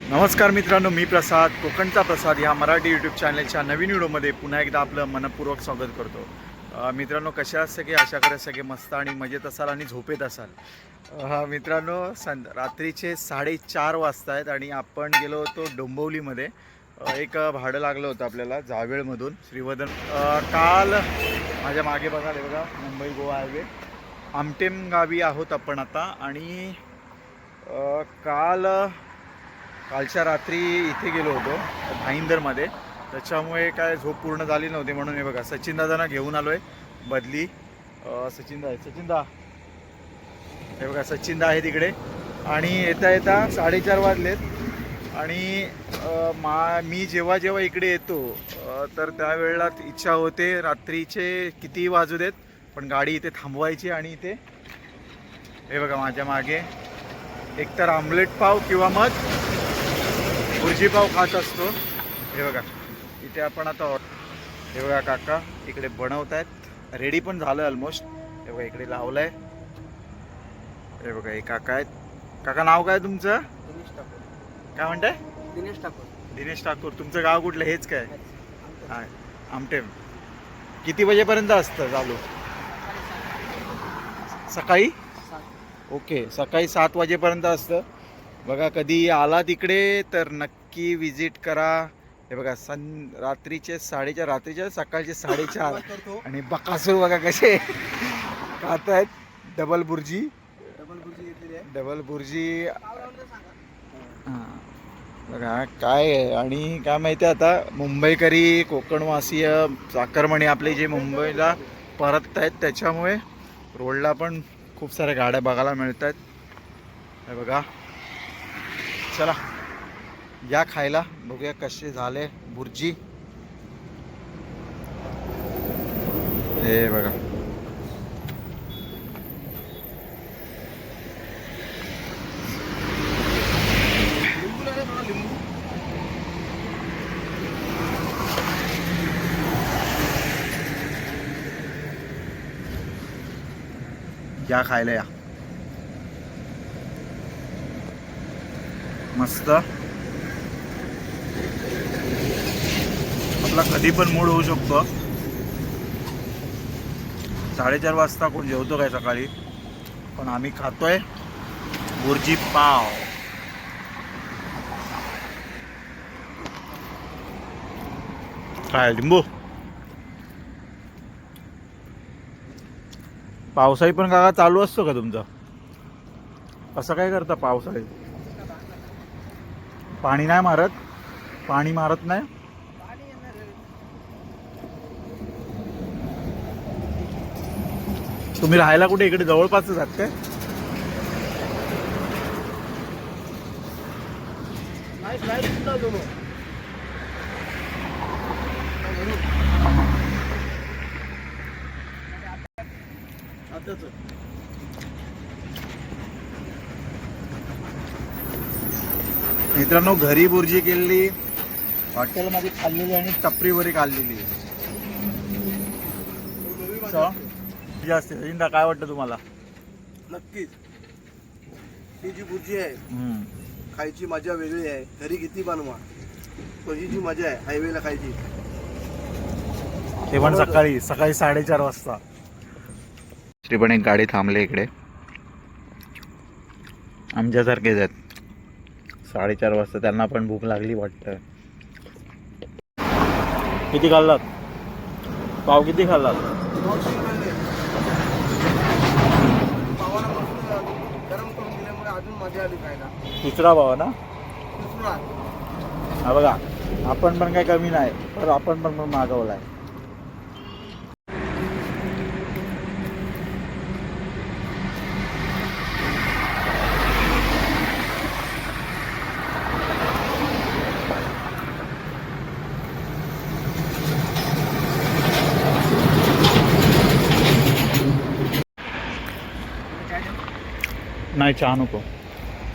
नमस्कार मित्रांनो, मी प्रसाद, कोकणचा प्रसाद या मराठी यूट्यूब चॅनलच्या नवीन व्हिडिओमध्ये पुन्हा एकदा आपलं मनपूर्वक स्वागत करतो. मित्रांनो, कशा सगळे आशा करत सगळे मस्त आणि मजेत असाल आणि झोपेत असाल. मित्रांनो, रात्रीचे 4:30 वाजता आहेत आणि आपण गेलो होतो डोंबिवलीमध्ये. एक भाडं लागलं होतं आपल्याला जावेळमधून श्रीवर्धन. काल माझ्या मागे बघा मुंबई गोवा हायवे आमटेम गावी आहोत आपण आता. आणि कालच्या रात्री इथे गेलो होतो भाईंदरमध्ये, त्याच्यामुळे काय झोप पूर्ण झाली नव्हती. म्हणून हे बघा सचिन दादांना घेऊन आलो आहे बदली. सचिनदा हे बघा, सचिनदा आहे तिकडे. आणि येता येता 4:30 वाजलेत. आणि मी जेव्हा इकडे येतो तर त्यावेळेला इच्छा होते रात्रीचे कितीही वाजू देत पण गाडी इथे थांबवायची. आणि इथे हे बघा माझ्या मागे एकतर आमलेट पाव किंवा मग भुर्जी पाव खात असतो. हे बघा इथे आपण आता, हे बघा काका इकडे बनवत आहेत, रेडी पण झालं ऑलमोस्ट. हे बघा इकडे लावलं आहे. हे बघा हे काका आहेत. काका नाव काय तुमचं? दिनेश ठाकूर. काय म्हणताय? दिनेश ठाकूर. दिनेश ठाकूर. तुमचं गाव कुठलं? हेच काय? हां, आमटेम. किती वाजेपर्यंत असतं चालू? सकाळी? ओके, सकाळी 7 वाजेपर्यंत असतं. बघा कधी आला तिकडे तर नक्की विजिट करा. हे बघा रात्रीचे 4:30, रात्रीचे सकाळचे 4:30. आणि बकासूर बघा कसे खात आहेत. डबल बुर्जी डबल बुर्जी हां बघा काय आहे. आणि काय माहिती आहे, आता मुंबईकरी कोकणवासीय चाकरमणी आपले जे मुंबईला परत आहेत त्याच्यामुळे रोडला पण खूप साऱ्या गाड्या बघायला मिळत आहेत. हे बघा, चला या खायला, बघूया कसे झाले बुर्जी. हे बघा या खायला या. मस्त. आपला कधी पण मूड होऊ शकतो. 4:30 वाजता कोण जेवतो काय सकाळी? पण आम्ही खातोय भुर्जी पाव. काय लिंबू? पावसाळी पण काका चालू असतो का तुमचा? कसं काय करता पावसाळी? पाणी नाही मारत? पाणी मारत नाही? तुम्ही राहायला कुठे? इकडे जवळपासच आहात काय? मित्रांनो, घरी बुर्जी केलेली, हॉटेलमध्ये खाल्लेली आणि टपरीवरी खाल्लेली जास्त. इंदा काय वाटतं तुम्हाला? नक्कीच ही जी भुर्जी आहे खायची मजा वेगळी आहे. घरी किती बनवा तो ही जी मजा आहे हायवेला खायची. ते पण सकाळी 4:30 वाजता. तरी पण एक गाडी थांबली इकडे, आमच्यासारखेच आहेत. 4:30 वाजता त्यांना पण भूक लागली वाटतं. किती खाल्लात पाव? किती खाल्लात? गरम करून दिल्यामुळे अजून मजा आली खायला. तिसरा भाव ना? दुसरा हा बघा, आपण पण काही कमी नाही, तर आपण पण मागवलाय. नाही चहा नको.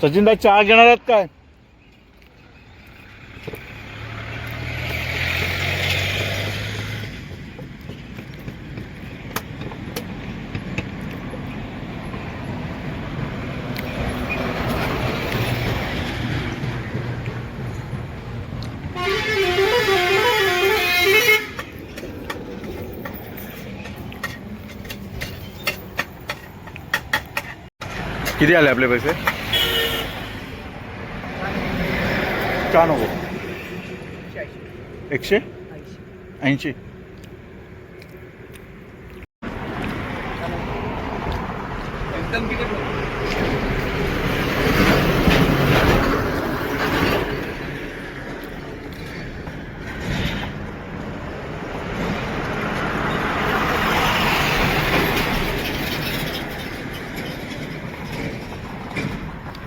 सचिनदा चहा घेणार आहेत काय? किती आले आपले पैसे? का नको? 180. एकदम किती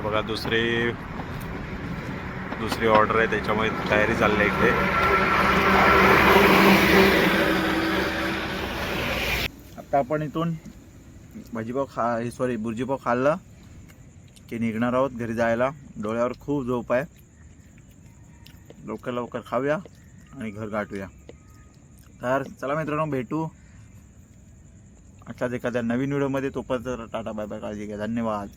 बघा दुसरी ऑर्डर आहे, त्याच्यामुळे तयारी चालली आहे इकडे. आता आपण इथून बुर्जीपाव खाल्ला की निघणार आहोत घरी जायला. डोळ्यावर खूप झोप आहे. लवकर खाऊया आणि घर गाठूया. तर चला मित्रांनो, भेटू अशाच एखाद्या नवीन व्हिडिओमध्ये. तोपर्यंत टाटा बाय बाय, काळजी घ्या, धन्यवाद.